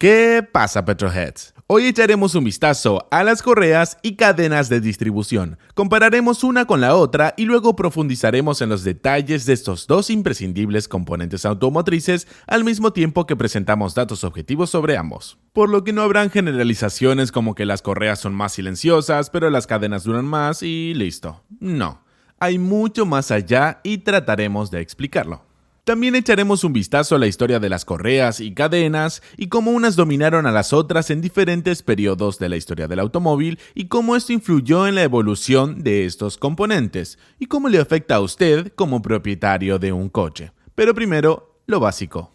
¿Qué pasa, Petroheads? Hoy echaremos un vistazo a las correas y cadenas de distribución. Compararemos una con la otra y luego profundizaremos en los detalles de estos dos imprescindibles componentes automotrices al mismo tiempo que presentamos datos objetivos sobre ambos. Por lo que no habrán generalizaciones como que las correas son más silenciosas, pero las cadenas duran más y listo. No, hay mucho más allá y trataremos de explicarlo. También echaremos un vistazo a la historia de las correas y cadenas y cómo unas dominaron a las otras en diferentes periodos de la historia del automóvil y cómo esto influyó en la evolución de estos componentes y cómo le afecta a usted como propietario de un coche. Pero primero, lo básico.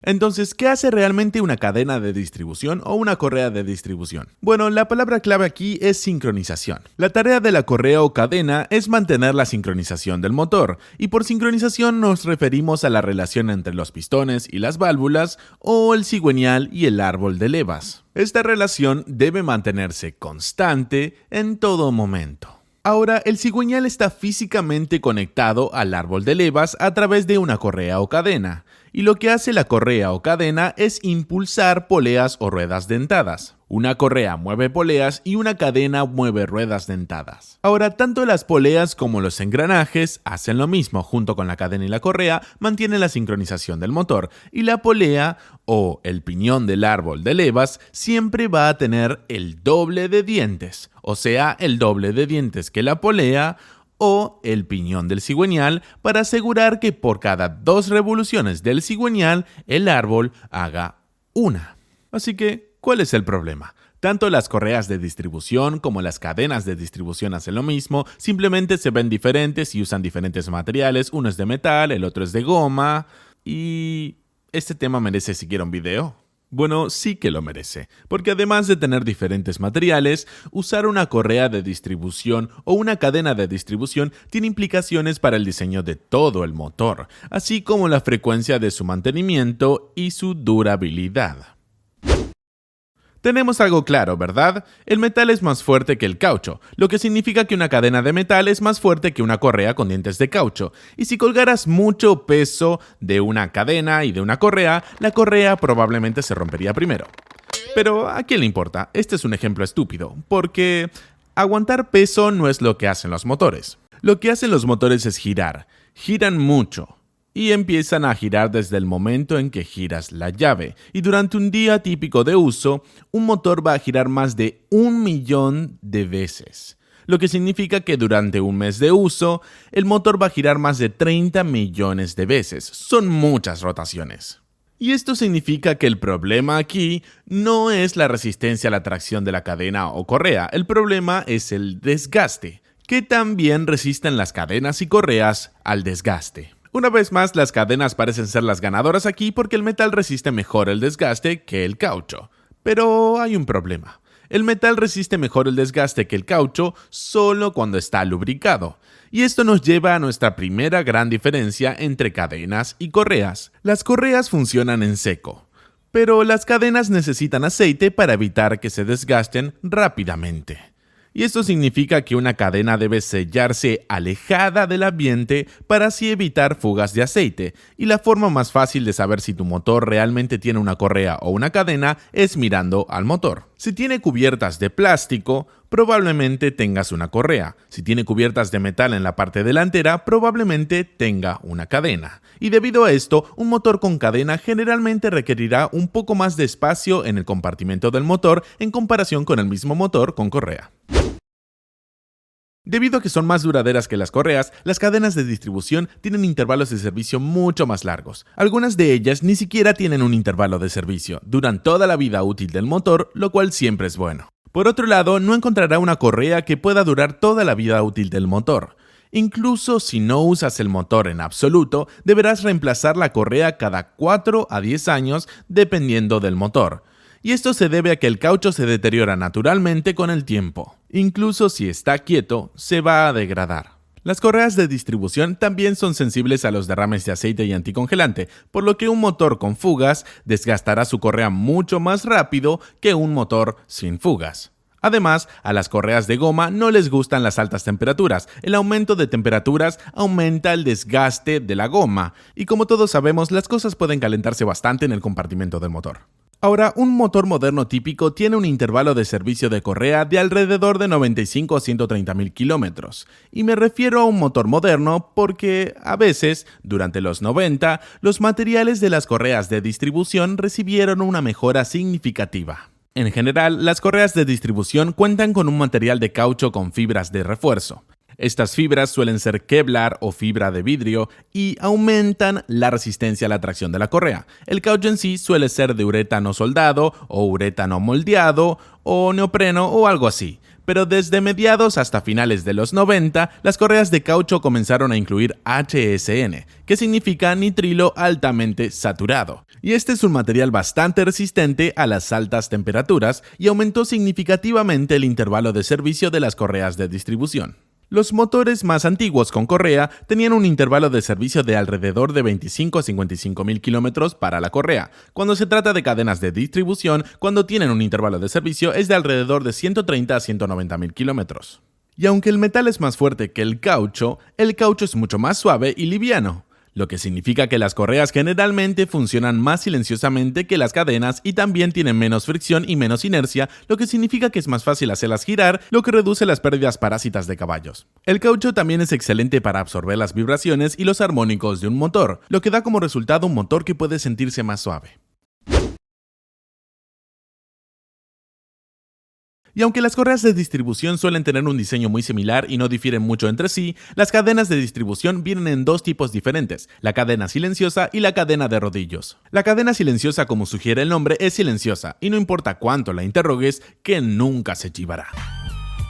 Entonces, ¿qué hace realmente una cadena de distribución o una correa de distribución? Bueno, la palabra clave aquí es sincronización. La tarea de la correa o cadena es mantener la sincronización del motor, y por sincronización nos referimos a la relación entre los pistones y las válvulas o el cigüeñal y el árbol de levas. Esta relación debe mantenerse constante en todo momento. Ahora, el cigüeñal está físicamente conectado al árbol de levas a través de una correa o cadena, y lo que hace la correa o cadena es impulsar poleas o ruedas dentadas. Una correa mueve poleas y una cadena mueve ruedas dentadas. Ahora, tanto las poleas como los engranajes hacen lo mismo. Junto con la cadena y la correa mantienen la sincronización del motor, y la polea o el piñón del árbol de levas siempre va a tener el doble de dientes, o sea, el doble de dientes que la polea o el piñón del cigüeñal, para asegurar que por cada 2 revoluciones del cigüeñal el árbol haga una. Así que, ¿cuál es el problema? Tanto las correas de distribución como las cadenas de distribución hacen lo mismo, simplemente se ven diferentes y usan diferentes materiales. Uno es de metal, el otro es de goma. Y ¿este tema merece siquiera un video? Bueno, sí que lo merece, porque además de tener diferentes materiales, usar una correa de distribución o una cadena de distribución tiene implicaciones para el diseño de todo el motor, así como la frecuencia de su mantenimiento y su durabilidad. Tenemos algo claro, ¿verdad? El metal es más fuerte que el caucho, lo que significa que una cadena de metal es más fuerte que una correa con dientes de caucho. Y si colgaras mucho peso de una cadena y de una correa, la correa probablemente se rompería primero. Pero ¿a quién le importa? Este es un ejemplo estúpido, porque aguantar peso no es lo que hacen los motores. Lo que hacen los motores es girar. Giran mucho. Y empiezan a girar desde el momento en que giras la llave. Y durante un día típico de uso, un motor va a girar más de 1 millón de veces. Lo que significa que durante un mes de uso, el motor va a girar más de 30 millones de veces. Son muchas rotaciones. Y esto significa que el problema aquí no es la resistencia a la tracción de la cadena o correa. El problema es el desgaste, que también resisten las cadenas y correas al desgaste. Una vez más, las cadenas parecen ser las ganadoras aquí porque el metal resiste mejor el desgaste que el caucho. Pero hay un problema. El metal resiste mejor el desgaste que el caucho solo cuando está lubricado. Y esto nos lleva a nuestra primera gran diferencia entre cadenas y correas. Las correas funcionan en seco, pero las cadenas necesitan aceite para evitar que se desgasten rápidamente. Y esto significa que una cadena debe sellarse alejada del ambiente para así evitar fugas de aceite. Y la forma más fácil de saber si tu motor realmente tiene una correa o una cadena es mirando al motor. Si tiene cubiertas de plástico, probablemente tengas una correa. Si tiene cubiertas de metal en la parte delantera, probablemente tenga una cadena. Y debido a esto, un motor con cadena generalmente requerirá un poco más de espacio en el compartimento del motor en comparación con el mismo motor con correa. Debido a que son más duraderas que las correas, las cadenas de distribución tienen intervalos de servicio mucho más largos. Algunas de ellas ni siquiera tienen un intervalo de servicio, duran toda la vida útil del motor, lo cual siempre es bueno. Por otro lado, no encontrará una correa que pueda durar toda la vida útil del motor. Incluso si no usas el motor en absoluto, deberás reemplazar la correa cada 4 a 10 años dependiendo del motor. Y esto se debe a que el caucho se deteriora naturalmente con el tiempo. Incluso si está quieto, se va a degradar. Las correas de distribución también son sensibles a los derrames de aceite y anticongelante, por lo que un motor con fugas desgastará su correa mucho más rápido que un motor sin fugas. Además, a las correas de goma no les gustan las altas temperaturas. El aumento de temperaturas aumenta el desgaste de la goma, y como todos sabemos, las cosas pueden calentarse bastante en el compartimento del motor. Ahora, un motor moderno típico tiene un intervalo de servicio de correa de alrededor de 95 a 130 mil kilómetros. Y me refiero a un motor moderno porque, a veces, durante los 90, los materiales de las correas de distribución recibieron una mejora significativa. En general, las correas de distribución cuentan con un material de caucho con fibras de refuerzo. Estas fibras suelen ser Kevlar o fibra de vidrio y aumentan la resistencia a la tracción de la correa. El caucho en sí suele ser de uretano soldado o uretano moldeado o neopreno o algo así. Pero desde mediados hasta finales de los 90, las correas de caucho comenzaron a incluir HSN, que significa nitrilo altamente saturado. Y este es un material bastante resistente a las altas temperaturas y aumentó significativamente el intervalo de servicio de las correas de distribución. Los motores más antiguos con correa tenían un intervalo de servicio de alrededor de 25 a 55 mil kilómetros para la correa. Cuando se trata de cadenas de distribución, cuando tienen un intervalo de servicio es de alrededor de 130 a 190 mil kilómetros. Y aunque el metal es más fuerte que el caucho es mucho más suave y liviano, lo que significa que las correas generalmente funcionan más silenciosamente que las cadenas y también tienen menos fricción y menos inercia, lo que significa que es más fácil hacerlas girar, lo que reduce las pérdidas parásitas de caballos. El caucho también es excelente para absorber las vibraciones y los armónicos de un motor, lo que da como resultado un motor que puede sentirse más suave. Y aunque las correas de distribución suelen tener un diseño muy similar y no difieren mucho entre sí, las cadenas de distribución vienen en dos tipos diferentes, la cadena silenciosa y la cadena de rodillos. La cadena silenciosa, como sugiere el nombre, es silenciosa y no importa cuánto la interrogues, que nunca se chivará.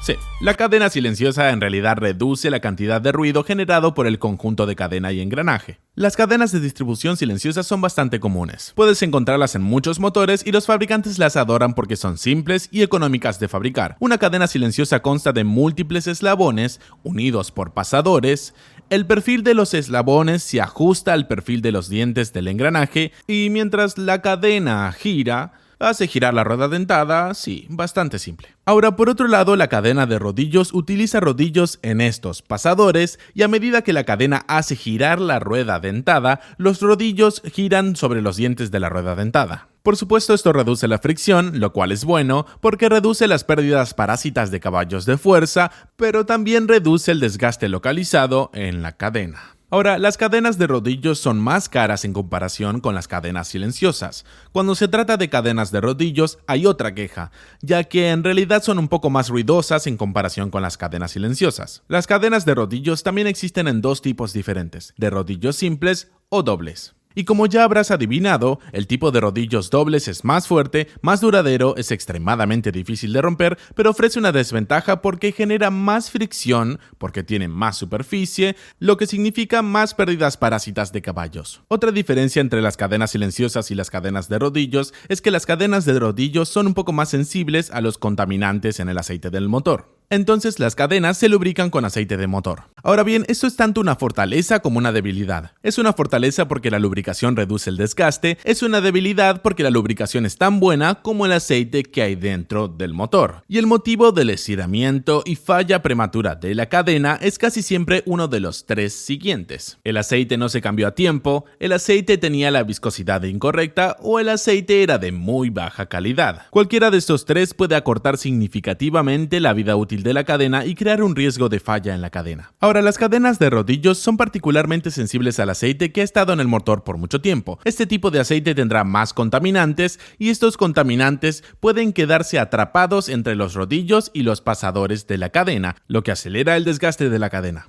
Sí, la cadena silenciosa en realidad reduce la cantidad de ruido generado por el conjunto de cadena y engranaje. Las cadenas de distribución silenciosas son bastante comunes. Puedes encontrarlas en muchos motores y los fabricantes las adoran porque son simples y económicas de fabricar. Una cadena silenciosa consta de múltiples eslabones unidos por pasadores. El perfil de los eslabones se ajusta al perfil de los dientes del engranaje y mientras la cadena gira, hace girar la rueda dentada, sí, bastante simple. Ahora, por otro lado, la cadena de rodillos utiliza rodillos en estos pasadores y a medida que la cadena hace girar la rueda dentada, los rodillos giran sobre los dientes de la rueda dentada. Por supuesto, esto reduce la fricción, lo cual es bueno porque reduce las pérdidas parásitas de caballos de fuerza, pero también reduce el desgaste localizado en la cadena. Ahora, las cadenas de rodillos son más caras en comparación con las cadenas silenciosas. Cuando se trata de cadenas de rodillos, hay otra queja, ya que en realidad son un poco más ruidosas en comparación con las cadenas silenciosas. Las cadenas de rodillos también existen en dos tipos diferentes, de rodillos simples o dobles. Y como ya habrás adivinado, el tipo de rodillos dobles es más fuerte, más duradero, es extremadamente difícil de romper, pero ofrece una desventaja porque genera más fricción, porque tiene más superficie, lo que significa más pérdidas parásitas de caballos. Otra diferencia entre las cadenas silenciosas y las cadenas de rodillos es que las cadenas de rodillos son un poco más sensibles a los contaminantes en el aceite del motor. Entonces las cadenas se lubrican con aceite de motor. Ahora bien, esto es tanto una fortaleza como una debilidad. Es una fortaleza porque la lubricación reduce el desgaste, es una debilidad porque la lubricación es tan buena como el aceite que hay dentro del motor. Y el motivo del estiramiento y falla prematura de la cadena es casi siempre uno de los tres siguientes. El aceite no se cambió a tiempo, el aceite tenía la viscosidad incorrecta o el aceite era de muy baja calidad. Cualquiera de estos tres puede acortar significativamente la vida útil de la cadena y crear un riesgo de falla en la cadena. Ahora, las cadenas de rodillos son particularmente sensibles al aceite que ha estado en el motor por mucho tiempo. Este tipo de aceite tendrá más contaminantes y estos contaminantes pueden quedarse atrapados entre los rodillos y los pasadores de la cadena, lo que acelera el desgaste de la cadena.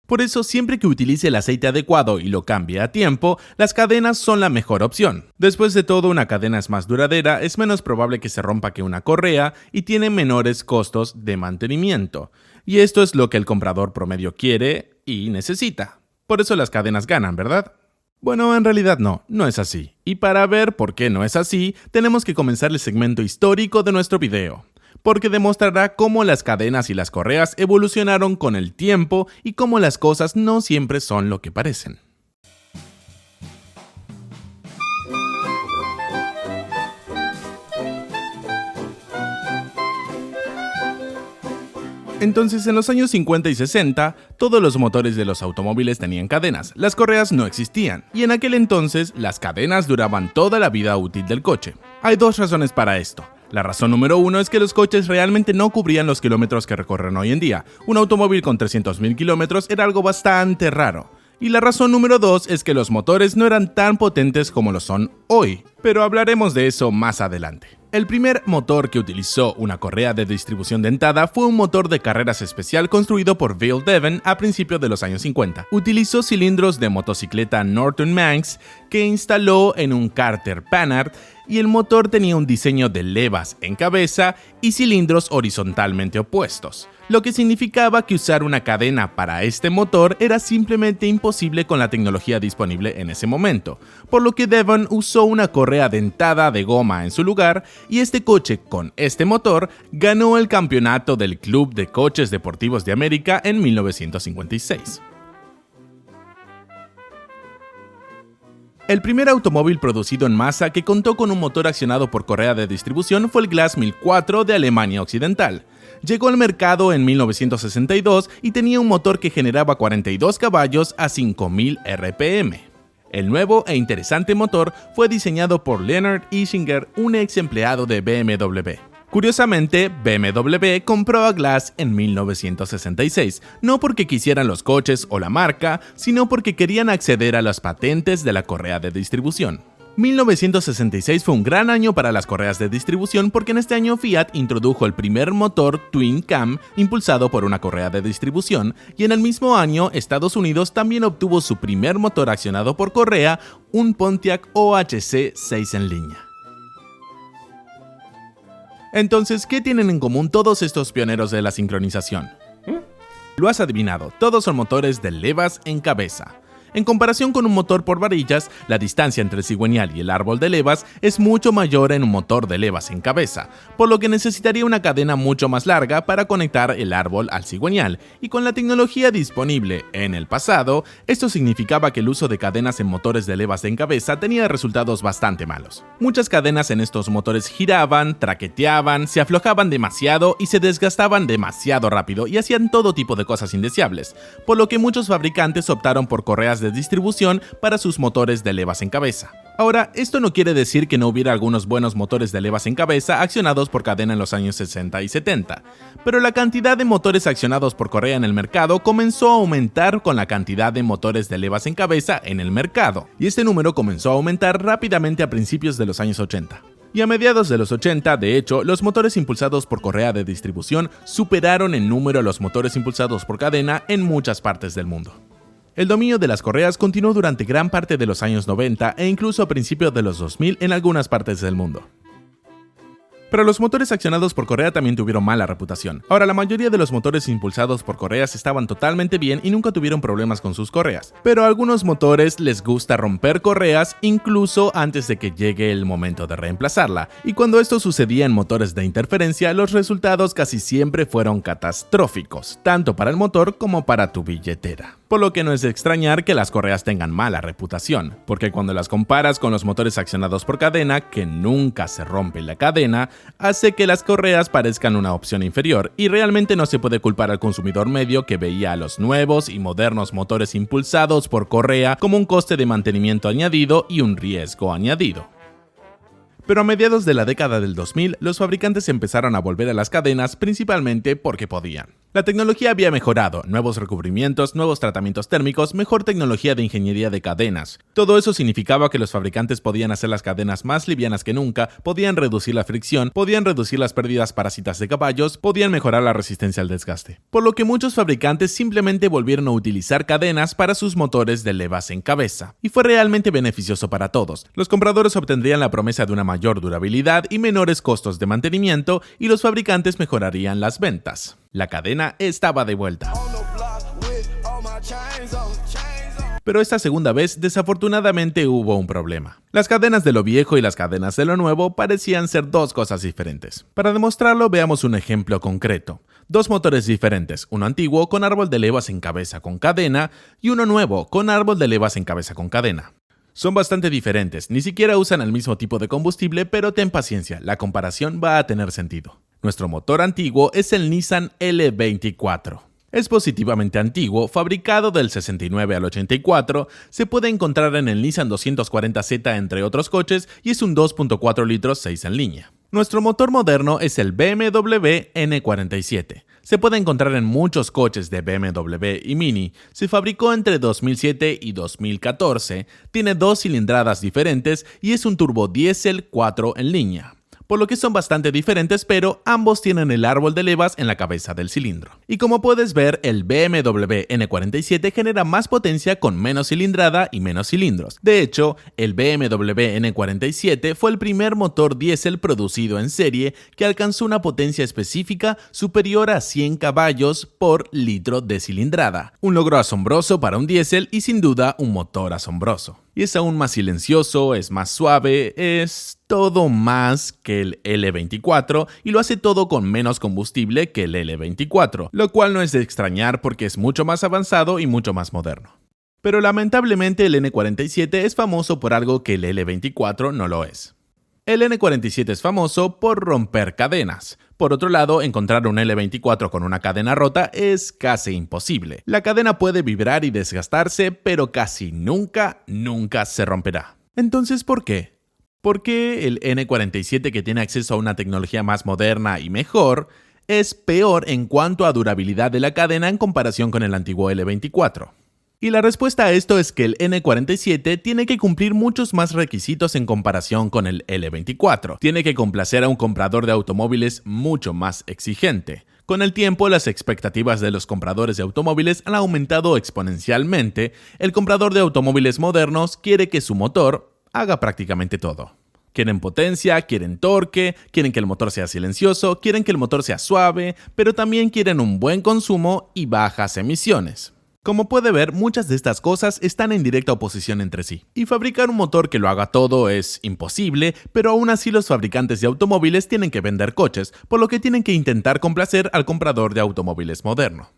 Por eso, siempre que utilice el aceite adecuado y lo cambie a tiempo, las cadenas son la mejor opción. Después de todo, una cadena es más duradera, es menos probable que se rompa que una correa y tiene menores costos de mantenimiento. Y esto es lo que el comprador promedio quiere y necesita. Por eso las cadenas ganan, ¿verdad? Bueno, en realidad no es así. Y para ver por qué no es así, tenemos que comenzar el segmento histórico de nuestro video, porque demostrará cómo las cadenas y las correas evolucionaron con el tiempo y cómo las cosas no siempre son lo que parecen. Entonces, en los años 50 y 60, todos los motores de los automóviles tenían cadenas, las correas no existían, y en aquel entonces las cadenas duraban toda la vida útil del coche. Hay dos razones para esto. La razón número uno es que los coches realmente no cubrían los kilómetros que recorren hoy en día. Un automóvil con 300.000 kilómetros era algo bastante raro. Y la razón número dos es que los motores no eran tan potentes como lo son hoy. Pero hablaremos de eso más adelante. El primer motor que utilizó una correa de distribución dentada fue un motor de carreras especial construido por Bill Devon a principios de los años 50. Utilizó cilindros de motocicleta Norton Manx que instaló en un cárter Panhard, y el motor tenía un diseño de levas en cabeza y cilindros horizontalmente opuestos, lo que significaba que usar una cadena para este motor era simplemente imposible con la tecnología disponible en ese momento, por lo que Devon usó una correa dentada de goma en su lugar, y este coche con este motor ganó el campeonato del Club de Coches Deportivos de América en 1956. El primer automóvil producido en masa que contó con un motor accionado por correa de distribución fue el Glas 1004 de Alemania Occidental. Llegó al mercado en 1962 y tenía un motor que generaba 42 caballos a 5.000 RPM. El nuevo e interesante motor fue diseñado por Leonard Ischinger, un ex empleado de BMW. Curiosamente, BMW compró a Glas en 1966, no porque quisieran los coches o la marca, sino porque querían acceder a las patentes de la correa de distribución. 1966 fue un gran año para las correas de distribución porque en este año Fiat introdujo el primer motor Twin Cam impulsado por una correa de distribución, y en el mismo año Estados Unidos también obtuvo su primer motor accionado por correa, un Pontiac OHC 6 en línea. Entonces, ¿qué tienen en común todos estos pioneros de la sincronización? Lo has adivinado, todos son motores de levas en cabeza. En comparación con un motor por varillas, la distancia entre el cigüeñal y el árbol de levas es mucho mayor en un motor de levas en cabeza, por lo que necesitaría una cadena mucho más larga para conectar el árbol al cigüeñal, y con la tecnología disponible en el pasado, esto significaba que el uso de cadenas en motores de levas en cabeza tenía resultados bastante malos. Muchas cadenas en estos motores giraban, traqueteaban, se aflojaban demasiado y se desgastaban demasiado rápido y hacían todo tipo de cosas indeseables, por lo que muchos fabricantes optaron por correas de distribución para sus motores de levas en cabeza. Ahora, esto no quiere decir que no hubiera algunos buenos motores de levas en cabeza accionados por cadena en los años 60 y 70, pero la cantidad de motores accionados por correa en el mercado comenzó a aumentar con la cantidad de motores de levas en cabeza en el mercado, y este número comenzó a aumentar rápidamente a principios de los años 80. Y a mediados de los 80, de hecho, los motores impulsados por correa de distribución superaron en número a los motores impulsados por cadena en muchas partes del mundo. El dominio de las correas continuó durante gran parte de los años 90 e incluso a principios de los 2000 en algunas partes del mundo. Pero los motores accionados por correa también tuvieron mala reputación. Ahora, la mayoría de los motores impulsados por correas estaban totalmente bien y nunca tuvieron problemas con sus correas. Pero a algunos motores les gusta romper correas incluso antes de que llegue el momento de reemplazarla. Y cuando esto sucedía en motores de interferencia, los resultados casi siempre fueron catastróficos, tanto para el motor como para tu billetera. Por lo que no es de extrañar que las correas tengan mala reputación, porque cuando las comparas con los motores accionados por cadena, que nunca se rompe la cadena, hace que las correas parezcan una opción inferior, y realmente no se puede culpar al consumidor medio que veía a los nuevos y modernos motores impulsados por correa como un coste de mantenimiento añadido y un riesgo añadido. Pero a mediados de la década del 2000, los fabricantes empezaron a volver a las cadenas principalmente porque podían. La tecnología había mejorado, nuevos recubrimientos, nuevos tratamientos térmicos, mejor tecnología de ingeniería de cadenas. Todo eso significaba que los fabricantes podían hacer las cadenas más livianas que nunca, podían reducir la fricción, podían reducir las pérdidas parásitas de caballos, podían mejorar la resistencia al desgaste. Por lo que muchos fabricantes simplemente volvieron a utilizar cadenas para sus motores de levas en cabeza. Y fue realmente beneficioso para todos. Los compradores obtendrían la promesa de una mayor durabilidad y menores costos de mantenimiento, y los fabricantes mejorarían las ventas. La cadena estaba de vuelta. Pero esta segunda vez, desafortunadamente, hubo un problema. Las cadenas de lo viejo y las cadenas de lo nuevo parecían ser dos cosas diferentes. Para demostrarlo, veamos un ejemplo concreto. Dos motores diferentes, uno antiguo con árbol de levas en cabeza con cadena y uno nuevo con árbol de levas en cabeza con cadena. Son bastante diferentes, ni siquiera usan el mismo tipo de combustible, pero ten paciencia, la comparación va a tener sentido. Nuestro motor antiguo es el Nissan L24. Es positivamente antiguo, fabricado del 69 al 84, se puede encontrar en el Nissan 240Z entre otros coches y es un 2.4 litros 6 en línea. Nuestro motor moderno es el BMW N47. Se puede encontrar en muchos coches de BMW y Mini. Se fabricó entre 2007 y 2014, tiene dos cilindradas diferentes y es un turbo diésel 4 en línea, por lo que son bastante diferentes, pero ambos tienen el árbol de levas en la cabeza del cilindro. Y como puedes ver, el BMW N47 genera más potencia con menos cilindrada y menos cilindros. De hecho, el BMW N47 fue el primer motor diésel producido en serie que alcanzó una potencia específica superior a 100 caballos por litro de cilindrada. Un logro asombroso para un diésel y sin duda un motor asombroso. Y es aún más silencioso, es más suave, es todo más que el L24 y lo hace todo con menos combustible que el L24, lo cual no es de extrañar porque es mucho más avanzado y mucho más moderno. Pero lamentablemente el N47 es famoso por algo que el L24 no lo es. El N47 es famoso por romper cadenas. Por otro lado, encontrar un L24 con una cadena rota es casi imposible. La cadena puede vibrar y desgastarse, pero casi nunca se romperá. Entonces, ¿por qué? ¿Por qué el N47, que tiene acceso a una tecnología más moderna y mejor, es peor en cuanto a durabilidad de la cadena en comparación con el antiguo L24? Y la respuesta a esto es que el N47 tiene que cumplir muchos más requisitos en comparación con el L24. Tiene que complacer a un comprador de automóviles mucho más exigente. Con el tiempo, las expectativas de los compradores de automóviles han aumentado exponencialmente. El comprador de automóviles modernos quiere que su motor haga prácticamente todo. Quieren potencia, quieren torque, quieren que el motor sea silencioso, quieren que el motor sea suave, pero también quieren un buen consumo y bajas emisiones. Como puede ver, muchas de estas cosas están en directa oposición entre sí. Y fabricar un motor que lo haga todo es imposible, pero aún así los fabricantes de automóviles tienen que vender coches, por lo que tienen que intentar complacer al comprador de automóviles moderno.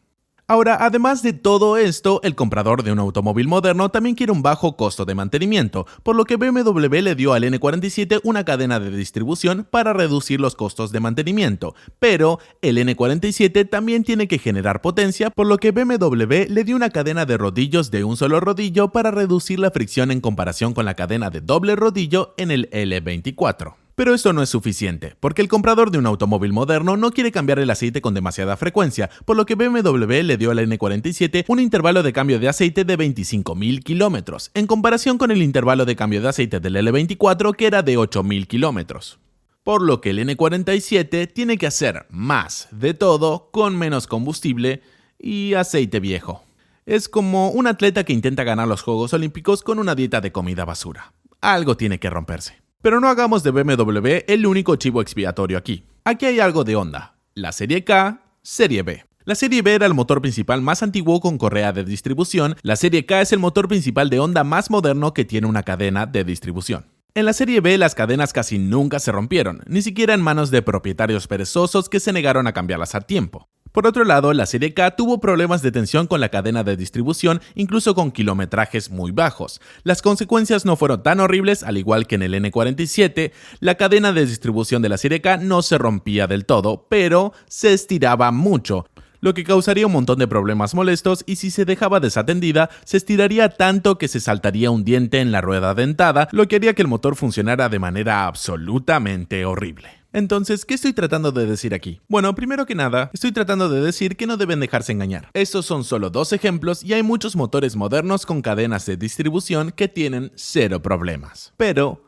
Ahora, además de todo esto, el comprador de un automóvil moderno también quiere un bajo costo de mantenimiento, por lo que BMW le dio al N47 una cadena de distribución para reducir los costos de mantenimiento, pero el N47 también tiene que generar potencia, por lo que BMW le dio una cadena de rodillos de un solo rodillo para reducir la fricción en comparación con la cadena de doble rodillo en el L24. Pero esto no es suficiente, porque el comprador de un automóvil moderno no quiere cambiar el aceite con demasiada frecuencia, por lo que BMW le dio al N47 un intervalo de cambio de aceite de 25.000 kilómetros, en comparación con el intervalo de cambio de aceite del L24 que era de 8.000 kilómetros. Por lo que el N47 tiene que hacer más de todo con menos combustible y aceite viejo. Es como un atleta que intenta ganar los Juegos Olímpicos con una dieta de comida basura. Algo tiene que romperse. Pero no hagamos de BMW el único chivo expiatorio aquí. Aquí hay algo de Honda. La serie K, serie B. La serie B era el motor principal más antiguo con correa de distribución. La serie K es el motor principal de Honda más moderno que tiene una cadena de distribución. En la serie B las cadenas casi nunca se rompieron, ni siquiera en manos de propietarios perezosos que se negaron a cambiarlas a tiempo. Por otro lado, la serie K tuvo problemas de tensión con la cadena de distribución, incluso con kilometrajes muy bajos. Las consecuencias no fueron tan horribles, al igual que en el N47, la cadena de distribución de la serie K no se rompía del todo, pero se estiraba mucho, lo que causaría un montón de problemas molestos y si se dejaba desatendida, se estiraría tanto que se saltaría un diente en la rueda dentada, lo que haría que el motor funcionara de manera absolutamente horrible. Entonces, ¿qué estoy tratando de decir aquí? Bueno, primero que nada, estoy tratando de decir que no deben dejarse engañar. Estos son solo dos ejemplos y hay muchos motores modernos con cadenas de distribución que tienen cero problemas. Pero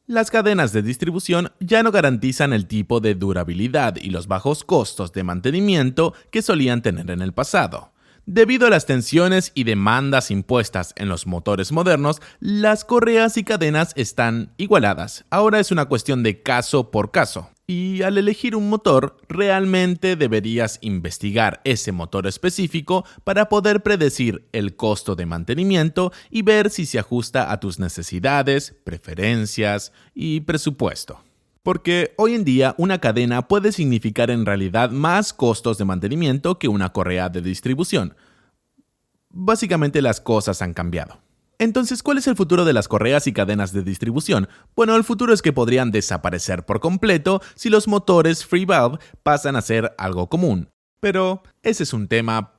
las cadenas de distribución ya no garantizan el tipo de durabilidad y los bajos costos de mantenimiento que solían tener en el pasado. Debido a las tensiones y demandas impuestas en los motores modernos, las correas y cadenas están igualadas. Ahora es una cuestión de caso por caso. Y al elegir un motor, realmente deberías investigar ese motor específico para poder predecir el costo de mantenimiento y ver si se ajusta a tus necesidades, preferencias y presupuesto. Porque hoy en día una cadena puede significar en realidad más costos de mantenimiento que una correa de distribución. Básicamente las cosas han cambiado. Entonces, ¿cuál es el futuro de las correas y cadenas de distribución? Bueno, el futuro es que podrían desaparecer por completo si los motores Free Valve pasan a ser algo común. Pero ese es un tema